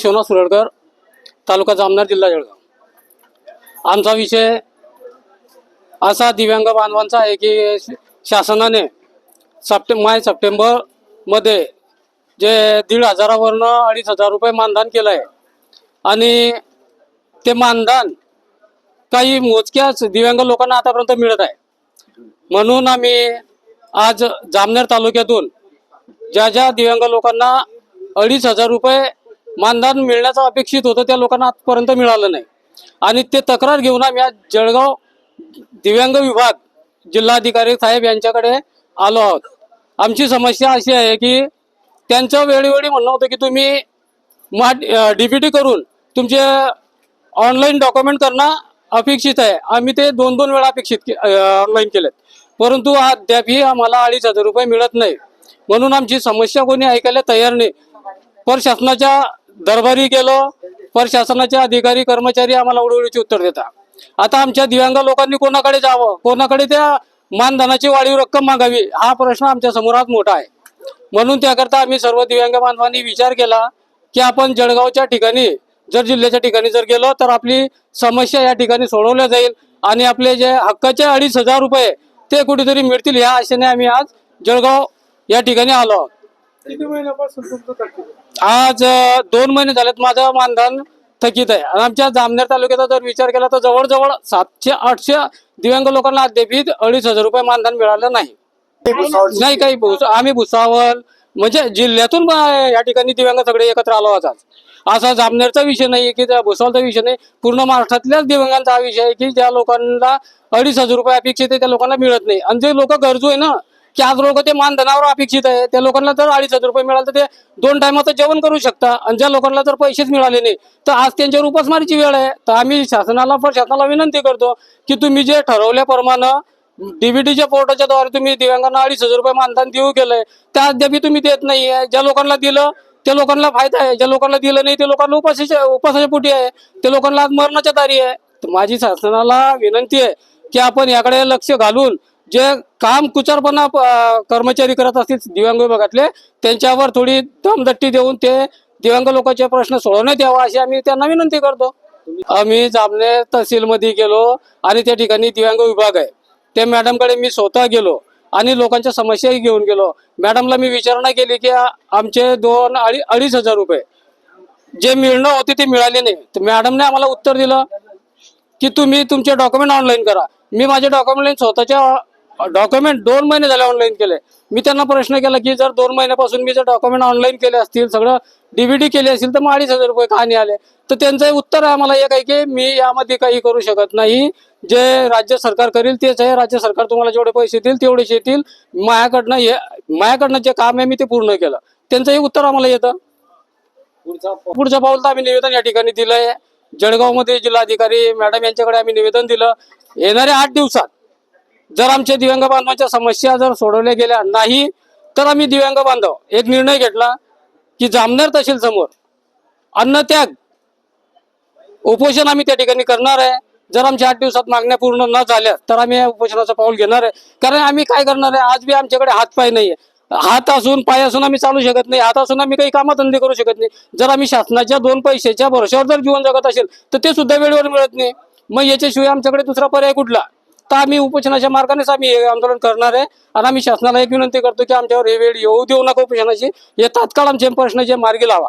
विश्वनाथ सुरळकर, तालुका जामनेर, जिल्हा जळगाव। आमचा विषय असा दिव्यांग बांधवांचा आहे की शासनाने सप्टेंबर मध्ये जे 1,500 वरनं 2,500 रुपये मानधन केलं आहे आणि ते मानधन काही मोजक्याच दिव्यांग लोकांना आतापर्यंत मिळत आहे। म्हणून आम्ही आज जामनेर तालुक्यातून ज्या ज्या दिव्यांग लोकांना 2,500 रुपये मानधन मिळण्याचं अपेक्षित होतं त्या लोकांना आजपर्यंत मिळालं नाही आणि ते तक्रार घेऊन आम्ही आज जळगाव दिव्यांग विभाग जिल्हाधिकारी साहेब यांच्याकडे आलो आहोत। आमची समस्या अशी आहे की त्यांचं वेळोवेळी म्हणणं होतं की तुम्ही डीबीटी करून तुमचे ऑनलाईन डॉक्युमेंट करणं अपेक्षित आहे। आम्ही ते 2-2 वेळा ऑनलाईन केलेत, परंतु अद्यापही आम्हाला 2,500 रुपये मिळत नाही। म्हणून आमची समस्या कोणी ऐकायला तयार नाही। प्रशासनाच्या दरबारी गेलो, प्रशासनाचे अधिकारी कर्मचारी आम्हाला उडवडीची उत्तर देतात। आता आमच्या दिव्यांग लोकांनी कोणाकडे जावं, कोणाकडे त्या मानधनाची वाढीव रक्कम मागावी, हा प्रश्न आमच्या समोरात मोठा आहे। म्हणून त्याकरता आम्ही सर्व दिव्यांग बांधवांनी विचार केला की आपण जळगावच्या ठिकाणी जर जिल्ह्याच्या ठिकाणी जर गेलो तर आपली समस्या या ठिकाणी सोडवल्या जाईल आणि आपले जे हक्काचे 2,500 रुपये ते कुठेतरी मिळतील या आशेने आम्ही आज जळगाव या ठिकाणी आलो आहोत। किती महिन्यापासून तुमचं थकीत आहे? आज 2 महिने झालेत माझं मानधन थकीत आहे आणि आमच्या जामनेर तालुक्याचा जर विचार केला तर जवळजवळ 700-800 दिव्यांग लोकांना अद्याप 2,500 रुपये मानधन मिळालं नाही। नाही काही आम्ही भुसावळ म्हणजे जिल्ह्यातून या ठिकाणी दिव्यांग सगळे एकत्र आलो आहोत। असा जामनेरचा विषय नाही की त्या भुसावळचा विषय नाही, पूर्ण महाराष्ट्रातल्याच दिव्यांगांचा हा विषय आहे की ज्या लोकांना 2,500 रुपये अपेक्षित आहे त्या लोकांना मिळत नाही। आणि जे लोक गरजू आहे ना की आज लोक ते मानधनावर अपेक्षित आहे त्या लोकांना जर 2,500 रुपये मिळाले तर ते 2 टायमाचं जेवण करू शकता आणि ज्या लोकांना जर पैसेच मिळाले नाही तर आज त्यांच्यावर उपासमारीची वेळ आहे। तर आम्ही प्रशासनाला विनंती करतो की तुम्ही जे ठरवल्याप्रमाणे डीबीटीच्या पोर्टलच्या द्वारे तुम्ही दिव्यांगांना 2,500 रुपये मानधन देऊ केलंय त्या अद्याप तुम्ही देत नाहीये। ज्या लोकांना दिलं त्या लोकांना फायदा आहे, ज्या लोकांना दिलं नाही ते लोकांना उपासाच्या पोटी आहे, त्या लोकांना आज मरणाच्या दारी आहे। तर माझी शासनाला विनंती आहे की आपण याकडे लक्ष घालून जे काम कुचरपणा कर्मचारी करत असतील दिव्यांग विभागातले त्यांच्यावर थोडी दमदट्टी देऊन ते दिव्यांग लोकांचे प्रश्न सोडवण्यात यावा अशी आम्ही त्यांना विनंती करतो। आम्ही जामनेर तहसीलमध्ये गेलो आणि त्या ठिकाणी दिव्यांग विभाग आहे त्या मॅडमकडे मी स्वतः गेलो आणि लोकांच्या समस्याही घेऊन गेलो। मॅडमला मी विचारणा केली की आमचे 2,500 रुपये जे मिळणं होते ते मिळाले नाही। तर मॅडमने आम्हाला उत्तर दिलं की तुम्ही तुमचे डॉक्युमेंट ऑनलाईन करा। मी माझे डॉक्युमेंट स्वतःच्या डॉक्युमेंट 2 महिने झाले ऑनलाईन केले। मी त्यांना प्रश्न केला की जर 2 महिन्यापासून मी जर डॉक्युमेंट ऑनलाईन केले असतील सगळं डीबीटी केली असेल तर मग 2,500 रुपये का नाही आले। तर त्यांचं उत्तर आम्हाला एक आहे की मी यामध्ये काही करू शकत नाही, जे राज्य सरकार करेल तेच आहे। राज्य सरकार तुम्हाला जेवढे पैसे देईल तेवढेच येतील, माझ्याकडनं जे काम आहे मी ते पूर्ण केलं, त्यांचंही उत्तर आम्हाला येतं। पुढचं पाऊल तर आम्ही निवेदन या ठिकाणी दिलंय जळगावमध्ये जिल्हाधिकारी मॅडम यांच्याकडे आम्ही निवेदन दिलं। येणाऱ्या 8 दिवसात जर आमच्या दिव्यांग बांधवांच्या समस्या जर सोडवल्या गेल्या नाही तर आम्ही दिव्यांग बांधव एक निर्णय घेतला की जामनेर तहसील समोर अन्नत्याग उपोषण आम्ही त्या ठिकाणी करणार आहे। जर आमच्या 8 दिवसात मागण्या पूर्ण न झाल्या तर आम्ही या उपोषणाचं पाऊल घेणार आहे। कारण आम्ही काय करणार आहे, आज बी आमच्याकडे हात पाय नाहीये, हात असून पाय असून आम्ही चालू शकत नाही, हात असून आम्ही काही कामधंदे करू शकत नाही। जर आम्ही शासनाच्या 2 पैशाच्या भरोश्यावर जर जीवन जगत असेल तर ते सुद्धा वेळेवर मिळत नाही, मग याच्याशिवाय आमच्याकडे दुसरा पर्याय कुठला। तर आम्ही उपोषणाच्या मार्गानेच आम्ही हे आंदोलन करणार आहे आणि आम्ही शासनाला एक विनंती करतो की आमच्यावर हे वेळ येऊ देऊ नका उपोषणाची, हे तात्काळ आमचे प्रश्न जे मार्गी लावा।